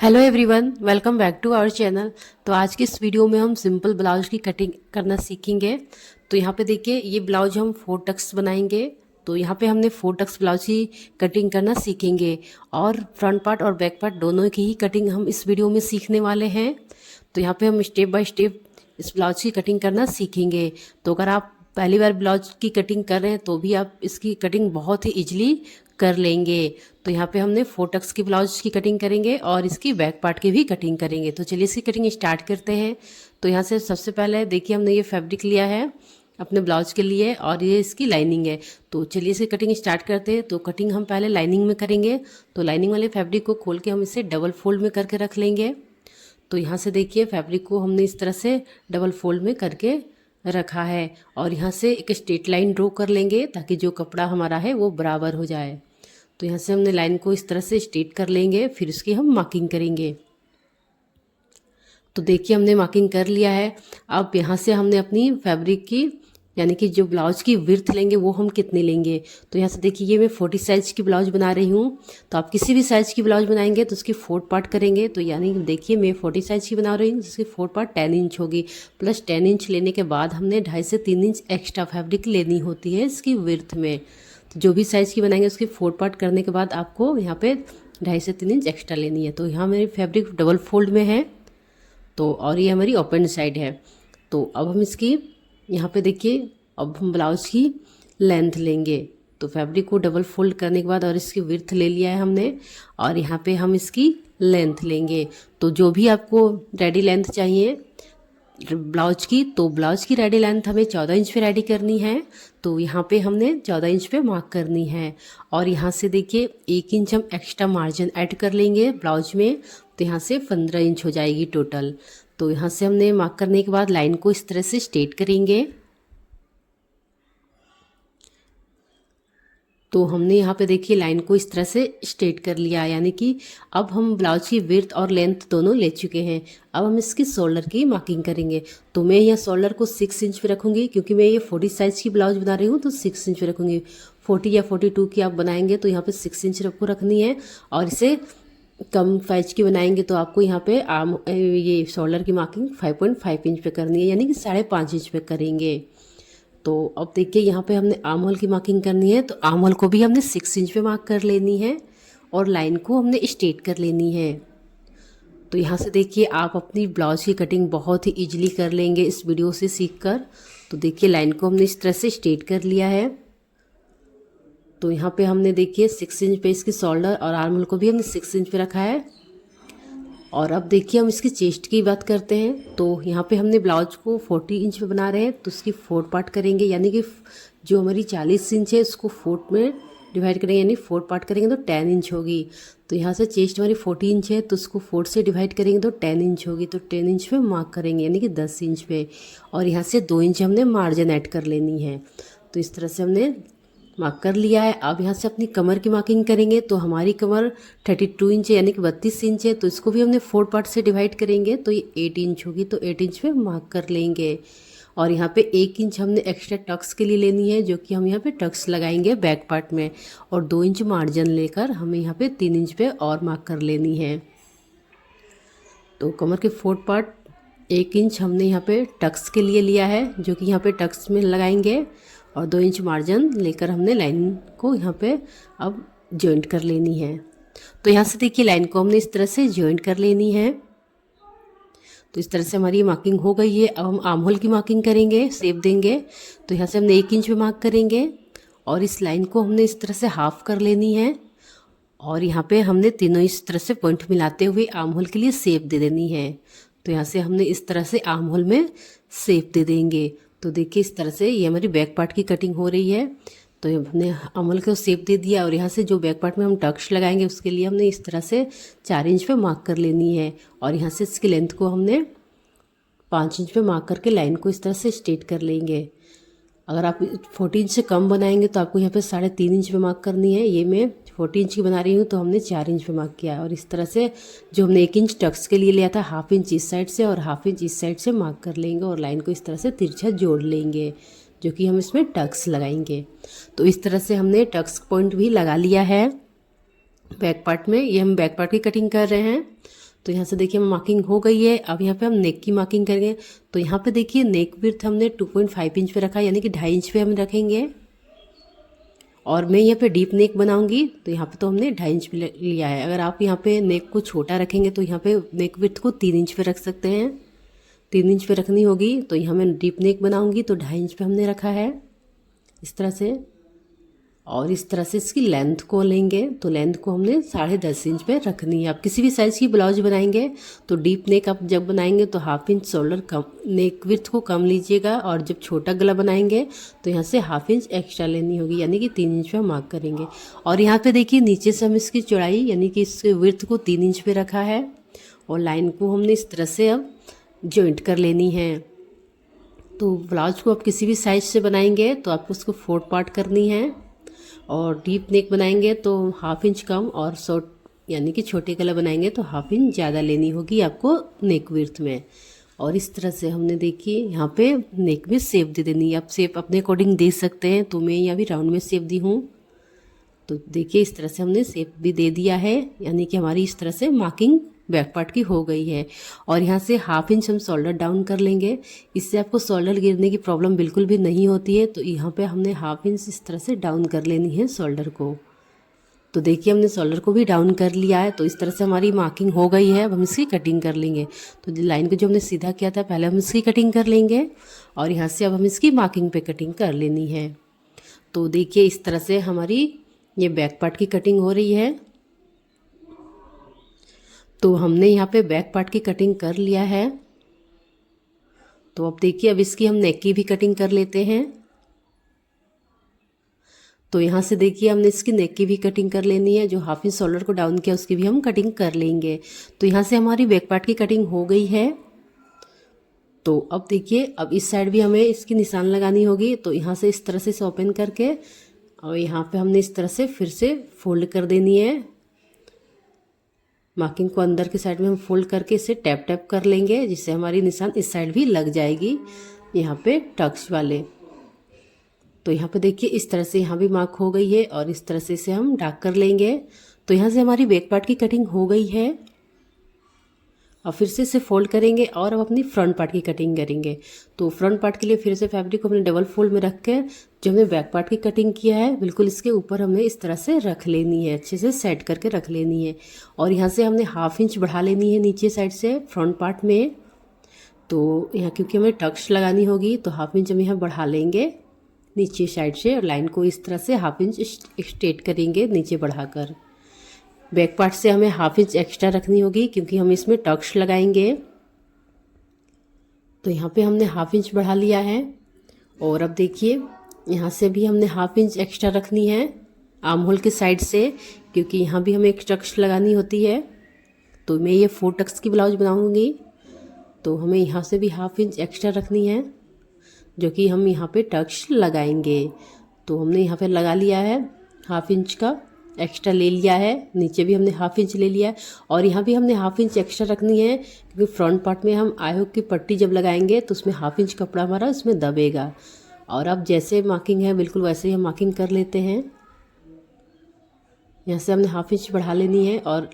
Hello everyone, welcome back to our channel. तो आज की इस वीडियो में हम सिंपल ब्लाउज की कटिंग करना सीखेंगे। तो यहाँ पे देखिए, ये ब्लाउज हम 4 टक्स बनाएंगे। तो यहाँ पे हमने 4 टक्स ब्लाउज की कटिंग करना सीखेंगे और फ्रंट पार्ट और बैक पार्ट दोनों की ही कटिंग हम इस वीडियो में सीखने वाले हैं। तो यहाँ पे हम स्टेप बाय स्टेप इस ब्लाउज की कटिंग करना सीखेंगे। तो अगर आप पहली बार ब्लाउज की कटिंग कर रहे हैं तो भी आप इसकी कटिंग बहुत ही इजीली कर लेंगे। तो यहाँ पे हमने 4 टक्स की ब्लाउज की कटिंग करेंगे और इसकी बैक पार्ट की भी कटिंग करेंगे। तो चलिए इसकी कटिंग स्टार्ट करते हैं। तो यहाँ से सबसे पहले देखिए, हमने ये फैब्रिक लिया है अपने ब्लाउज के लिए और ये इसकी लाइनिंग है। तो चलिए इसे कटिंग स्टार्ट करते हैं। तो कटिंग हम पहले लाइनिंग में करेंगे। तो लाइनिंग वाले फैब्रिक को खोल के हम इसे डबल फोल्ड में करके रख लेंगे। तो यहाँ से देखिए, फैब्रिक को हमने इस तरह से डबल फोल्ड में करके रखा है और यहाँ से एक स्ट्रेट लाइन ड्रॉ कर लेंगे ताकि जो कपड़ा हमारा है वो बराबर हो जाए। तो यहाँ से हमने लाइन को इस तरह से स्ट्रेट कर लेंगे, फिर उसकी हम मार्किंग करेंगे। तो देखिए, हमने मार्किंग कर लिया है। अब यहाँ से हमने अपनी फैब्रिक की यानी कि जो ब्लाउज की विड्थ लेंगे वो हम कितनी लेंगे। तो यहाँ से देखिए, ये मैं 40 साइज की ब्लाउज बना रही हूँ। तो आप किसी भी साइज की ब्लाउज बनाएंगे तो उसकी 4 पार्ट करेंगे। तो यानी देखिए, मैं 40 साइज की बना रही हूँ जिसकी 4 पार्ट 10 इंच होगी। प्लस 10 इंच लेने के बाद हमने 2.5 से 3 इंच एक्स्ट्रा फैब्रिक लेनी होती है इसकी विड्थ में। तो जो भी साइज़ की बनाएंगे उसकी 4 पार्ट करने के बाद आपको यहाँ पे 2.5 से 3 इंच एक्स्ट्रा लेनी है। तो यहाँ मेरी फैब्रिक डबल फोल्ड में है। तो और ये हमारी ओपन साइड है। तो अब हम इसकी यहाँ पे देखिए, अब हम ब्लाउज की लेंथ लेंगे। तो फैब्रिक को डबल फोल्ड करने के बाद और इसकी विड्थ ले लिया है हमने और यहाँ पे हम इसकी लेंथ लेंगे। तो जो भी आपको रेडी लेंथ चाहिए ब्लाउज की, तो ब्लाउज की रेडी लेंथ हमें 14 इंच पे रेडी करनी है। तो यहाँ पे हमने 14 इंच पे मार्क करनी है और यहाँ से देखिए 1 इंच हम एक्स्ट्रा मार्जिन ऐड कर लेंगे ब्लाउज में। तो यहाँ से 15 इंच हो जाएगी टोटल। तो यहाँ से हमने मार्क करने के बाद लाइन को इस तरह से स्ट्रेट करेंगे। तो हमने यहाँ पे देखिए लाइन को इस तरह से स्ट्रेट कर लिया, यानी कि अब हम ब्लाउज की विड्थ और लेंथ दोनों ले चुके हैं। अब हम इसकी शोल्डर की मार्किंग करेंगे। तो मैं यहाँ शोल्डर को 6 इंच पे रखूँगी क्योंकि मैं ये 40 साइज की ब्लाउज बना रही हूँ। तो 6 इंच पे रखूँगी। 40 या 42 की आप बनाएंगे तो यहाँ पे 6 इंच को रखनी है। और इसे कम साइज की बनाएंगे तो आपको यहाँ पे ये शोल्डर की मार्किंग 5.5 इंच पे करनी है, यानी कि 5.5 इंच पे करेंगे। तो अब देखिए, यहाँ पे हमने आर्म होल की मार्किंग करनी है। तो आर्म होल को भी हमने 6 इंच पे मार्क कर लेनी है और लाइन को हमने स्ट्रेट कर लेनी है। तो यहाँ से देखिए, आप अपनी ब्लाउज की कटिंग बहुत ही इजीली कर लेंगे इस वीडियो से सीखकर। तो देखिए, लाइन को हमने इस तरह से स्ट्रेट कर लिया है। तो यहाँ पे हमने देखिए 6 इंच पे इसकी शोल्डर और आर्म होल को भी हमने 6 इंच पे रखा है। और अब देखिए, हम इसकी चेस्ट की बात करते हैं। तो यहाँ पे हमने ब्लाउज को 40 इंच पे बना रहे हैं तो उसकी 4 पार्ट करेंगे, यानी कि जो हमारी 40 इंच है उसको 4 में डिवाइड करेंगे, यानी 4 पार्ट करेंगे तो 10 इंच होगी। तो यहाँ से चेस्ट हमारी 40 इंच है तो उसको 4 से डिवाइड करेंगे तो 10 इंच होगी। तो 10 इंच पे मार्क करेंगे, यानी कि 10 इंच पे। और यहाँ से 2 इंच हमने मार्जिन ऐड कर लेनी है। तो इस तरह से हमने मार्क कर लिया है। अब यहाँ से अपनी कमर की मार्किंग करेंगे। तो हमारी कमर 32 इंच है, यानी कि 32 इंच है। तो इसको भी हमने 4 पार्ट से डिवाइड करेंगे तो ये 8 इंच होगी। तो 8 इंच पे मार्क कर लेंगे। और यहाँ पे 1 इंच हमने एक्स्ट्रा टक्स के लिए लेनी है, जो कि हम यहाँ पे टक्स लगाएंगे बैक पार्ट में। और 2 इंच मार्जिन लेकर हमें यहाँ पे 3 इंच पे और मार्क कर लेनी है। तो कमर के 4 पार्ट 1 इंच हमने यहाँ पे टक्स के लिए लिया है, जो कि यहाँ पे टक्स में लगाएंगे। और 2 इंच मार्जिन लेकर हमने लाइन को यहाँ पे अब जॉइंट कर लेनी है। तो यहाँ से देखिए, लाइन को हमने इस तरह से जॉइंट कर लेनी है। तो इस तरह से हमारी मार्किंग हो गई है। अब हम आर्म होल की मार्किंग करेंगे, शेप देंगे। तो यहाँ से हमने 1 इंच पे मार्क करेंगे और इस लाइन को हमने इस तरह से हाफ कर लेनी है। और यहाँ पे हमने तीनों इस तरह से पॉइंट मिलाते हुए आर्म होल के लिए शेप दे देनी है। तो यहाँ से हमने इस तरह से आर्म होल में शेप दे देंगे। तो देखिए, इस तरह से ये हमारी बैक पार्ट की कटिंग हो रही है। तो हमने आर्म होल को शेप दे दिया और यहाँ से जो बैक पार्ट में हम टक्स लगाएंगे उसके लिए हमने इस तरह से 4 इंच पे मार्क कर लेनी है। और यहाँ से इसकी लेंथ को हमने 5 इंच पे मार्क करके लाइन को इस तरह से स्ट्रेट कर लेंगे। अगर आप 40 इंच से कम बनाएंगे तो आपको यहाँ पे 3.5 इंच पे मार्क करनी है। ये मैं 40 इंच की बना रही हूँ तो हमने 4 इंच पे मार्क किया। और इस तरह से जो हमने 1 इंच टक्स के लिए लिया था, 1/2 इंच इस साइड से और 1/2 इंच इस साइड से मार्क कर लेंगे और लाइन को इस तरह से तिरछा जोड़ लेंगे, जो कि हम इसमें टक्स लगाएंगे। तो इस तरह से हमने टक्स पॉइंट भी लगा लिया है बैक पार्ट में। ये हम बैक पार्ट की कटिंग कर रहे हैं। तो यहाँ से देखिए मार्किंग हो गई है। अब यहाँ पे हम नेक की मार्किंग करेंगे। तो यहाँ पे देखिए नेक विड्थ हमने 2.5 इंच पे रखा, यानी कि 2.5 इंच पे हम रखेंगे। और मैं यहाँ पे डीप नेक बनाऊंगी तो यहाँ पे तो हमने 2.5 इंच पे लिया है। अगर आप यहाँ पे नेक को छोटा रखेंगे तो यहाँ पे नेक विड्थ को 3 इंच पे रख सकते हैं। 3 इंच पे रखनी होगी। तो यहाँ मैं डीप नेक बनाऊंगी तो 2.5 इंच पे हमने रखा है इस तरह से। और इस तरह से इसकी लेंथ को लेंगे तो लेंथ को हमने 10.5 इंच पे रखनी है। आप किसी भी साइज़ की ब्लाउज बनाएंगे तो डीप नेक आप जब बनाएंगे तो 1/2 इंच शोल्डर कम, नेक विड्थ को कम लीजिएगा। और जब छोटा गला बनाएंगे तो यहाँ से 1/2 इंच एक्स्ट्रा लेनी होगी, यानी कि 3 इंच पे हम मार्क करेंगे। और यहाँ पे देखिए नीचे से हम इसकी चौड़ाई यानी कि इसके विड्थ को 3 इंच पे रखा है। और लाइन को हमने इस तरह से अब जॉइंट कर लेनी है। तो ब्लाउज को आप किसी भी साइज से बनाएंगे तो आपको उसको 4 पार्ट करनी है। और डीप नेक बनाएंगे तो 1/2 इंच कम, और शॉर्ट यानी कि छोटे गला बनाएंगे तो 1/2 इंच ज़्यादा लेनी होगी आपको नेक विड्थ में। और इस तरह से हमने देखिए यहाँ पे नेक में शेप दे देनी है। आप शेप अपने अकॉर्डिंग दे सकते हैं। तो मैं यहाँ भी राउंड में शेप दी हूँ। तो देखिए इस तरह से हमने शेप भी दे दिया है, यानी कि हमारी इस तरह से मार्किंग बैक पार्ट की हो गई है। और यहाँ से 1/2 इंच हम शोल्डर डाउन कर लेंगे। इससे आपको शोल्डर गिरने की प्रॉब्लम बिल्कुल भी नहीं होती है। तो यहाँ पे हमने 1/2 इंच इस तरह से डाउन कर लेनी है शोल्डर को। तो देखिए हमने शोल्डर को भी डाउन कर लिया है। तो इस तरह से हमारी मार्किंग हो गई है। अब हम इसकी कटिंग कर लेंगे। तो लाइन को जो हमने सीधा किया था पहले हम इसकी कटिंग कर लेंगे, और यहाँ से अब हम इसकी मार्किंग पे कटिंग कर लेनी है। तो देखिए इस तरह से हमारी ये बैक पार्ट की कटिंग हो रही है। तो हमने यहाँ पे बैक पार्ट की कटिंग कर लिया है। तो अब देखिए अब इसकी हम नेक की भी कटिंग कर लेते हैं। तो यहाँ से देखिए हमने इसकी नेक की भी कटिंग कर लेनी है। जो 1/2 इंच शोल्डर को डाउन किया उसकी भी हम कटिंग कर लेंगे। तो यहाँ से हमारी बैक पार्ट की कटिंग हो गई है। तो अब देखिए अब इस साइड भी हमें इसकी निशान लगानी होगी। तो यहाँ से इस तरह से इसे ओपन करके और यहाँ पे हमने इस तरह से फिर से फोल्ड कर देनी है। मार्किंग को अंदर की साइड में हम फोल्ड करके इसे टैप टैप कर लेंगे, जिससे हमारी निशान इस साइड भी लग जाएगी यहाँ पे टक्स वाले। तो यहाँ पे देखिए इस तरह से यहाँ भी मार्क हो गई है, और इस तरह से इसे हम डार्क कर लेंगे। तो यहाँ से हमारी बैक पार्ट की कटिंग हो गई है। और फिर से इसे फोल्ड करेंगे और अब अपनी फ्रंट पार्ट की कटिंग करेंगे। तो फ्रंट पार्ट के लिए फिर से फैब्रिक को हमने डबल फोल्ड में रख के जो हमने बैक पार्ट की कटिंग किया है बिल्कुल इसके ऊपर हमें इस तरह से रख लेनी है, अच्छे से सेट करके रख लेनी है। और यहाँ से हमने 1/2 इंच बढ़ा लेनी है नीचे साइड से फ्रंट पार्ट में। तो यहाँ क्योंकि हमें टक्स लगानी होगी तो 1/2 इंच हम यहाँ बढ़ा लेंगे नीचे साइड से, और लाइन को इस तरह से 1/2 इंच स्ट्रेट करेंगे नीचे बढ़ाकर। बैक पार्ट से हमें 1/2 इंच एक्स्ट्रा रखनी होगी क्योंकि हम इसमें टक्स लगाएंगे। तो यहाँ पे हमने 1/2 इंच बढ़ा लिया है। और अब देखिए यहाँ से भी हमने 1/2 इंच एक्स्ट्रा रखनी है आर्म होल के साइड से, क्योंकि यहाँ भी हमें एक टक्स लगानी होती है। तो मैं ये 4 टक्स की ब्लाउज बनाऊंगी, तो हमें यहाँ से भी 1/2 इंच एक्स्ट्रा रखनी है, जो कि हम यहाँ पे टक्स लगाएंगे। तो हमने यहाँ पे लगा लिया है 1/2 इंच का एक्स्ट्रा ले लिया है। नीचे भी हमने 1/2 इंच ले लिया है, और यहाँ भी हमने 1/2 इंच एक्स्ट्रा रखनी है क्योंकि फ्रंट पार्ट में हम आई हुक की पट्टी जब लगाएंगे तो उसमें 1/2 इंच कपड़ा हमारा उसमें दबेगा। और अब जैसे मार्किंग है बिल्कुल वैसे ही हम मार्किंग कर लेते हैं। यहाँ से हमने 1/2 इंच बढ़ा लेनी है, और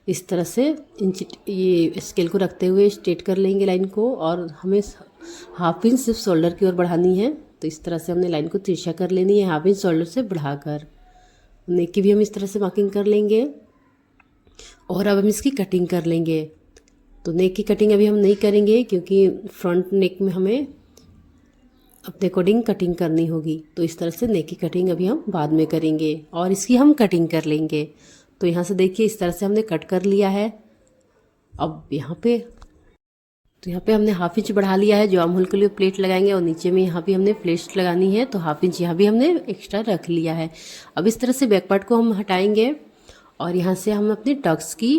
इस तरह से इंच ये स्केल को रखते हुए स्ट्रेट कर लेंगे लाइन को। और हमें 1/2 इंच सिर्फ शोल्डर की ओर बढ़ानी है। तो इस तरह से हमने लाइन को तिरछा कर लेनी है 1/2 इंच शोल्डर से बढ़ाकर। नेक की भी हम इस तरह से मार्किंग कर लेंगे, और अब हम इसकी कटिंग कर लेंगे। तो नेक की कटिंग अभी हम नहीं करेंगे क्योंकि फ्रंट नेक में हमें अपने अकॉर्डिंग कटिंग करनी होगी। तो इस तरह से नेक की कटिंग अभी हम बाद में करेंगे, और इसकी हम कटिंग कर लेंगे। तो यहाँ से देखिए इस तरह से हमने कट कर लिया है। अब यहाँ पे हमने 1/2 इंच बढ़ा लिया है जो आर्म होल के लिए प्लेट लगाएंगे, और नीचे में यहाँ भी हमने प्लेट लगानी है। तो 1/2 इंच यहाँ भी हमने एक्स्ट्रा रख लिया है। अब इस तरह से बैक पार्ट को हम हटाएंगे, और यहाँ से हम अपने टक्स की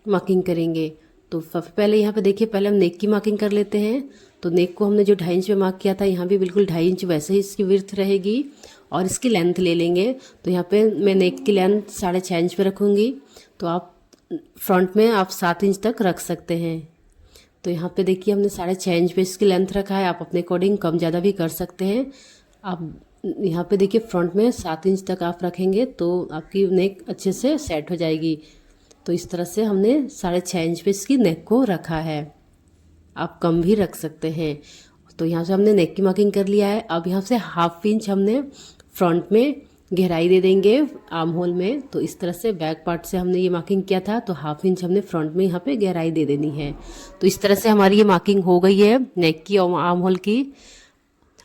मार्किंग करेंगे। तो सबसे पहले यहाँ पे देखिए पहले हम नेक की मार्किंग कर लेते हैं। तो नेक को हमने जो 2.5 इंच पे मार्क किया था यहाँ भी बिल्कुल 2.5 इंच वैसे ही इसकी विड्थ रहेगी, और इसकी लेंथ ले लेंगे। तो यहाँ पे मैं नेक की लेंथ 6.5 इंच पे रखूँगी। तो आप फ्रंट में आप 7 इंच तक रख सकते हैं। तो यहाँ पे देखिए हमने 6.5 इंच पे इसकी लेंथ रखा है। आप अपने अकॉर्डिंग कम ज़्यादा भी कर सकते हैं। आप यहाँ पे देखिए फ्रंट में 7 इंच तक आप रखेंगे तो आपकी नेक अच्छे से सेट हो जाएगी। तो इस तरह से हमने 6.5 इंच पे इसकी नेक को रखा है। आप कम भी रख सकते हैं। तो यहाँ से हमने नेक की मार्किंग कर लिया है। अब यहाँ से 1/2 इंच हमने फ्रंट में गहराई दे देंगे आर्म होल में। तो इस तरह से बैक पार्ट से हमने ये मार्किंग किया था, तो 1/2 इंच हमने फ्रंट में यहाँ पे गहराई दे देनी है। तो इस तरह से हमारी ये मार्किंग हो गई है नेक की और आर्म होल की।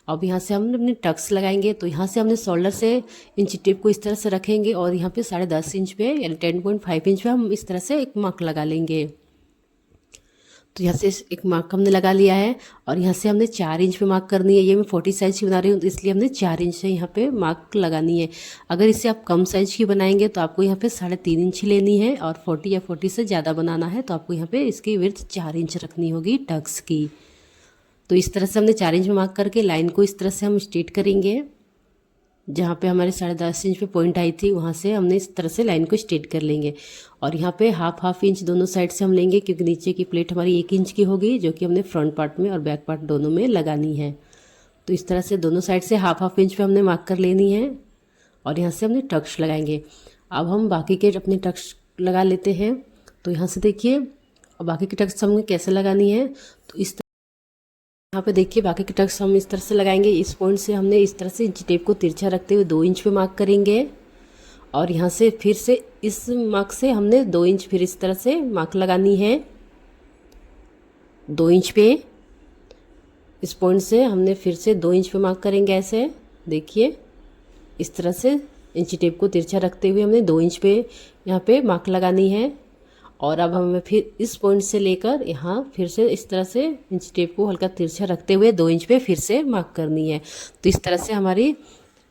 अब यहाँ से हमने अपने टक्स लगाएंगे। तो यहाँ से हमने शोल्डर से इंची टेप को इस तरह से रखेंगे और यहाँ पे 10.5 इंच पे यानी 10.5 इंच पे हम इस तरह से एक मार्क लगा लेंगे। तो यहाँ से एक मार्क हमने लगा लिया है और यहाँ से हमने 4 इंच पे मार्क करनी है। ये मैं 40 साइज की बना रही हूँ, तो इसलिए हमने 4 इंच से यहाँ पे मार्क लगानी है। अगर इसे आप कम साइज की बनाएंगे तो आपको यहाँ पे 3.5 इंच लेनी है, और 40 या 40 से ज़्यादा बनाना है तो आपको यहाँ पे इसकी विड्थ 4 इंच रखनी होगी टक्स की। तो इस तरह से हमने 4 इंच में मार्क करके लाइन को इस तरह से हम स्ट्रेट करेंगे। जहाँ पे हमारे 10.5 इंच पे पॉइंट आई थी वहाँ से हमने इस तरह से लाइन को स्ट्रेट कर लेंगे। और यहाँ पे हाफ इंच दोनों साइड से हम लेंगे, क्योंकि नीचे की प्लेट हमारी 1 इंच की होगी, जो कि हमने फ्रंट पार्ट में और बैक पार्ट दोनों में लगानी है। तो इस तरह से दोनों साइड से हाफ इंच पे हमने मार्क कर लेनी है और यहाँ से हमने टक्स लगाएंगे। अब हम बाकी के अपने टक्स लगा लेते हैं। तो यहाँ से देखिए बाकी की टक्स हमें कैसे लगानी है। तो इस यहाँ पे देखिए बाकी के टक्स हम इस तरह से लगाएंगे। इस पॉइंट से हमने इस तरह से इंची टेप को तिरछा रखते हुए 2 इंच पे मार्क करेंगे और यहाँ से फिर से इस मार्क से हमने 2 इंच फिर इस तरह से मार्क लगानी है 2 इंच पे। इस पॉइंट से हमने फिर से 2 इंच पे मार्क करेंगे। ऐसे देखिए इस तरह से इंची टेप को तिरछा रखते हुए हमने 2 इंच पे यहाँ पे मार्क लगानी है। और अब हमें फिर इस पॉइंट से लेकर यहाँ फिर से इस तरह से इंच टेप को हल्का तिरछा रखते हुए 2 इंच पे फिर से मार्क करनी है। तो इस तरह से हमारी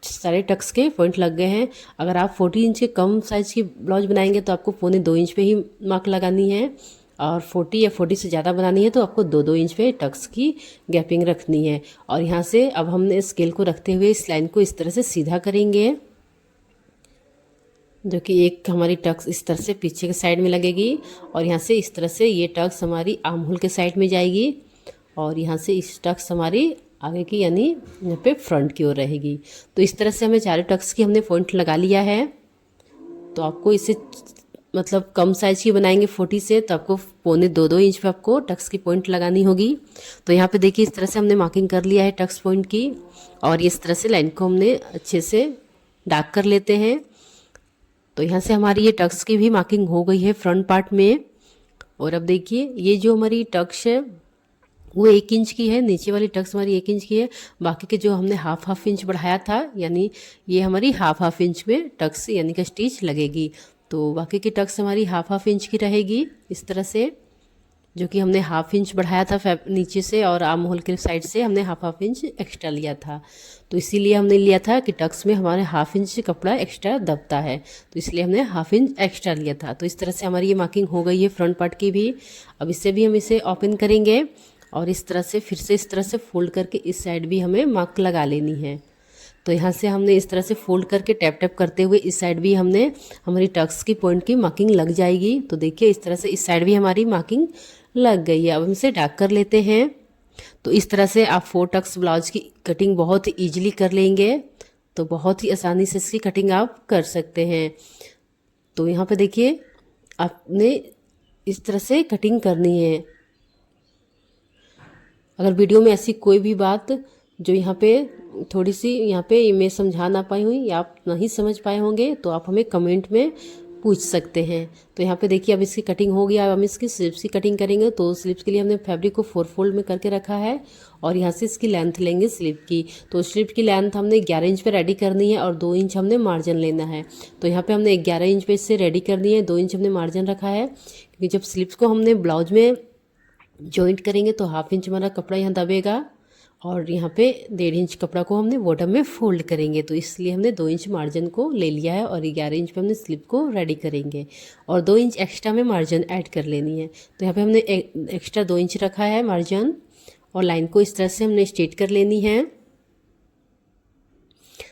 सारे टक्स के पॉइंट लग गए हैं। अगर आप 40 इंच के कम साइज़ की ब्लाउज बनाएंगे तो आपको 1.25 इंच पे ही मार्क लगानी है, और 40 या 40 से ज़्यादा बनानी है तो आपको 2-2 इंच पे टक्स की गैपिंग रखनी है। और यहाँ से अब हमने स्केल को रखते हुए इस लाइन को इस तरह से सीधा करेंगे, जो कि एक हमारी टक्स इस तरह से पीछे के साइड में लगेगी और यहाँ से इस तरह से ये टक्स हमारी आर्म होल के साइड में जाएगी और यहाँ से इस टक्स हमारी आगे की यानी यहाँ पे फ्रंट की ओर रहेगी। तो इस तरह से हमें चारों टक्स की हमने पॉइंट लगा लिया है। तो आपको इसे मतलब कम साइज की बनाएंगे 40 से तो आपको 1.25-2 इंच पे आपको टक्स की पॉइंट लगानी होगी। तो यहाँ पे देखिए इस तरह से हमने मार्किंग कर लिया है टक्स पॉइंट की, और इस तरह से लाइन को हमने अच्छे से डार्क कर लेते हैं। तो यहाँ से हमारी ये टक्स की भी मार्किंग हो गई है फ्रंट पार्ट में। और अब देखिए ये जो हमारी टक्स है वो 1 इंच की है, नीचे वाली टक्स हमारी 1 इंच की है। बाकी के जो हमने हाफ इंच बढ़ाया था यानी ये हमारी हाफ इंच में टक्स यानी कि स्टिच लगेगी। तो बाकी की टक्स हमारी हाफ इंच की रहेगी इस तरह से, जो कि हमने हाफ इंच बढ़ाया था नीचे से, और आर्म होल के साइड से हमने हाफ इंच एक्स्ट्रा लिया था। तो इसीलिए हमने लिया था कि टक्स में हमारे हाफ इंच कपड़ा एक्स्ट्रा दबता है, तो इसलिए हमने हाफ इंच एक्स्ट्रा लिया था। तो इस तरह से हमारी ये मार्किंग हो गई है फ्रंट पार्ट की भी। अब इससे भी हम इसे ओपन करेंगे और इस तरह से फिर से इस तरह से फोल्ड करके इस साइड भी हमें मार्क लगा लेनी है। तो यहाँ से हमने इस तरह से फोल्ड करके टैप टैप करते हुए इस साइड भी हमने हमारी टक्स की पॉइंट की मार्किंग लग जाएगी। तो देखिए इस तरह से इस साइड भी हमारी मार्किंग लग गई है। अब हम इसे डार्क कर लेते हैं। तो इस तरह से आप 4 टक्स ब्लाउज की कटिंग बहुत ईजिली कर लेंगे, तो बहुत ही आसानी से इसकी कटिंग आप कर सकते हैं। तो यहाँ पे देखिए आपने इस तरह से कटिंग करनी है। अगर वीडियो में ऐसी कोई भी बात जो यहाँ पे थोड़ी सी यहाँ पे मैं समझा ना पाई हुई या आप नहीं समझ पाए होंगे तो आप हमें कमेंट में पूछ सकते हैं। तो यहाँ पे देखिए अब इसकी कटिंग हो गया। अब हम इसकी स्लिप्स की कटिंग करेंगे। तो स्लिप्स के लिए हमने फैब्रिक को 4 फोल्ड में करके रखा है और यहाँ से इसकी लेंथ लेंगे स्लिप की। तो स्लिप की लेंथ हमने 11 इंच पे रेडी करनी है और 2 इंच हमने मार्जिन लेना है। तो यहाँ पे हमने 11 इंच पे इससे रेडी करनी है, 2 इंच हमने मार्जिन रखा है, क्योंकि जब स्लिप्स को हमने ब्लाउज में जॉइंट करेंगे तो हाफ इंच हमारा कपड़ा यहाँ दबेगा और यहाँ पे 1.5 इंच कपड़ा को हमने बॉटम में फोल्ड करेंगे। तो इसलिए हमने 2 इंच मार्जिन को ले लिया है और 11 इंच पे हमने स्लिप को रेडी करेंगे और 2 इंच एक्स्ट्रा में मार्जिन ऐड कर लेनी है। तो यहाँ पे हमने एक्स्ट्रा 2 इंच रखा है मार्जिन और लाइन को इस तरह से हमने स्ट्रेट कर लेनी है।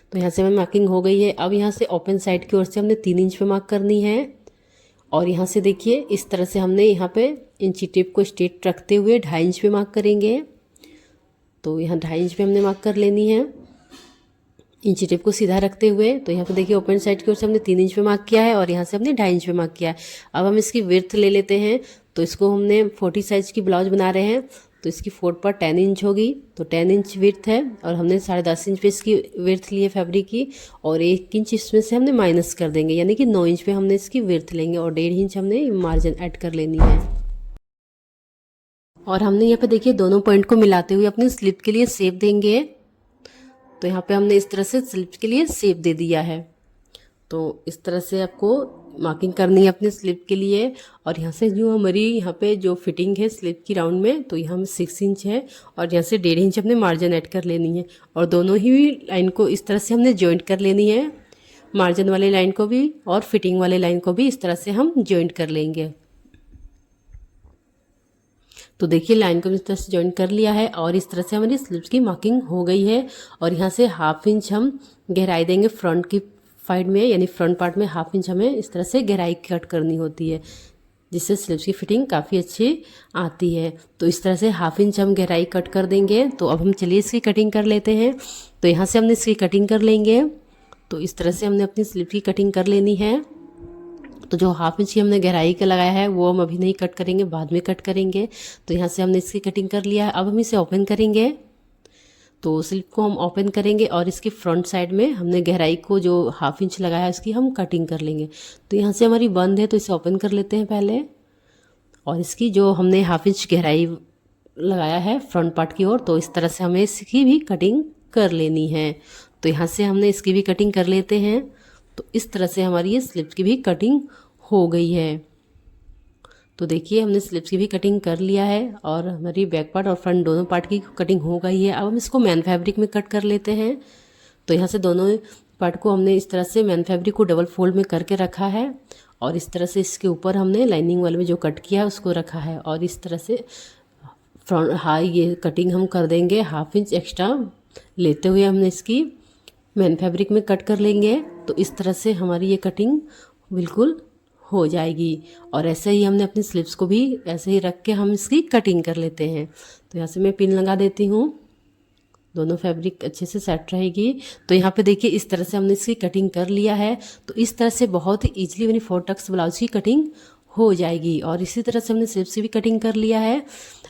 तो यहाँ से हमें मार्किंग हो गई है। अब यहाँ से ओपन साइड की ओर से हमने 3 इंच पे मार्क करनी है और यहाँ से देखिए इस तरह से हमने यहाँ पे इंची टेप को स्ट्रेट रखते हुए 2.5 इंच पे मार्क करेंगे। तो यहाँ 2.5 इंच पे हमने मार्क कर लेनी है इंची टेप को सीधा रखते हुए, तो यहाँ पे देखिए ओपन साइड की ओर से हमने 3 इंच पे मार्क किया है और यहाँ से हमने 2.5 इंच पे मार्क किया है। अब हम इसकी विड्थ ले लेते हैं। तो इसको हमने 40 साइज की ब्लाउज बना रहे हैं, तो इसकी 4 पर 10 इंच होगी, तो 10 इंच विड्थ है और हमने 10.5 इंच पे इसकी विड्थ ली है फैब्रिक की, और 1 इंच इसमें से हमने माइनस कर देंगे, यानी कि 9 इंच पे हमने इसकी विड्थ लेंगे और 1.5 इंच हमने मार्जिन ऐड कर लेनी है। और हमने यहाँ पे देखिए दोनों पॉइंट को मिलाते हुए अपनी स्लिप के लिए शेप देंगे। तो यहाँ पे हमने इस तरह से स्लिप के लिए शेप दे दिया है। तो इस तरह से आपको मार्किंग करनी है अपने स्लिप के लिए। और यहाँ से जो हमारी यहाँ पे जो फिटिंग है स्लिप की राउंड में, तो यहाँ में 6 इंच है और यहाँ से 1.5 इंच हमने मार्जिन ऐड कर लेनी है और दोनों ही लाइन को इस तरह से हमने जॉइंट कर लेनी है। मार्जिन वाली लाइन को भी और फिटिंग वाले लाइन को भी इस तरह से हम जॉइंट कर लेंगे। तो देखिए लाइन को इस तरह से जॉइन कर लिया है और इस तरह से हमारी स्लिप्स की मार्किंग हो गई है। और यहाँ से 1/2 इंच हम गहराई देंगे फ्रंट की साइड में, यानी फ्रंट पार्ट में 1/2 इंच हमें इस तरह से गहराई कट करनी होती है, जिससे स्लिप्स की फिटिंग काफ़ी अच्छी आती है। तो इस तरह से 1/2 इंच हम गहराई कट कर देंगे। तो अब हम चलिए इसकी कटिंग कर लेते हैं। तो यहाँ से हमने इसकी कटिंग कर लेंगे। तो इस तरह से हमने अपनी स्लिप की कटिंग कर लेनी है। तो जो 1/2 इंच की हमने गहराई का लगाया है वो हम अभी नहीं कट करेंगे, बाद में कट करेंगे। तो यहाँ से हमने इसकी कटिंग कर लिया है। अब हम इसे ओपन करेंगे। तो स्लिप को हम ओपन करेंगे और इसकी फ्रंट साइड में हमने गहराई को जो 1/2 इंच लगाया है उसकी हम कटिंग कर लेंगे। तो यहाँ से हमारी बंद है, तो इसे ओपन कर लेते हैं पहले। और इसकी जो हमने 1/2 इंच गहराई लगाया है फ्रंट पार्ट की ओर, तो इस तरह से हमें इसकी भी कटिंग कर लेनी है। तो यहाँ से हमने इसकी भी कटिंग कर लेते हैं। तो इस तरह से हमारी ये स्लिप्स की भी कटिंग हो गई है। तो देखिए हमने स्लिप्स की भी कटिंग कर लिया है और हमारी बैक पार्ट और फ्रंट दोनों पार्ट की कटिंग हो गई है। अब हम इसको मैन फैब्रिक में कट कर लेते हैं। तो यहाँ से दोनों पार्ट को हमने इस तरह से मैन फैब्रिक को डबल फोल्ड में करके रखा है और इस तरह से इसके ऊपर हमने लाइनिंग वाले में जो कट किया है उसको रखा है और इस तरह से फ्रंट ये कटिंग हम कर देंगे 1/2 इंच एक्स्ट्रा लेते हुए हमने इसकी मैन फैब्रिक में कट कर लेंगे। तो इस तरह से हमारी ये कटिंग बिल्कुल हो जाएगी। और ऐसे ही हमने अपनी स्लिप्स को भी ऐसे ही रख के हम इसकी कटिंग कर लेते हैं। तो यहाँ से मैं पिन लगा देती हूँ, दोनों फैब्रिक अच्छे से सेट रहेगी। तो यहाँ पे देखिए इस तरह से हमने इसकी कटिंग कर लिया है। तो इस तरह से बहुत ही ईजिली मेरी 4 टक्स ब्लाउज की कटिंग हो जाएगी। और इसी तरह से हमने स्लिप्स की भी कटिंग कर लिया है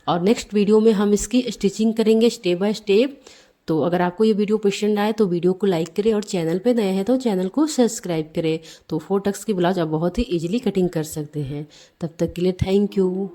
और नेक्स्ट वीडियो में हम इसकी स्टिचिंग करेंगे स्टेप बाय स्टेप। तो अगर आपको ये वीडियो पसंद आए तो वीडियो को लाइक करें और चैनल पे नए हैं तो चैनल को सब्सक्राइब करें। तो 4 टक्स की ब्लाउज आप बहुत ही इजीली कटिंग कर सकते हैं। तब तक के लिए थैंक यू।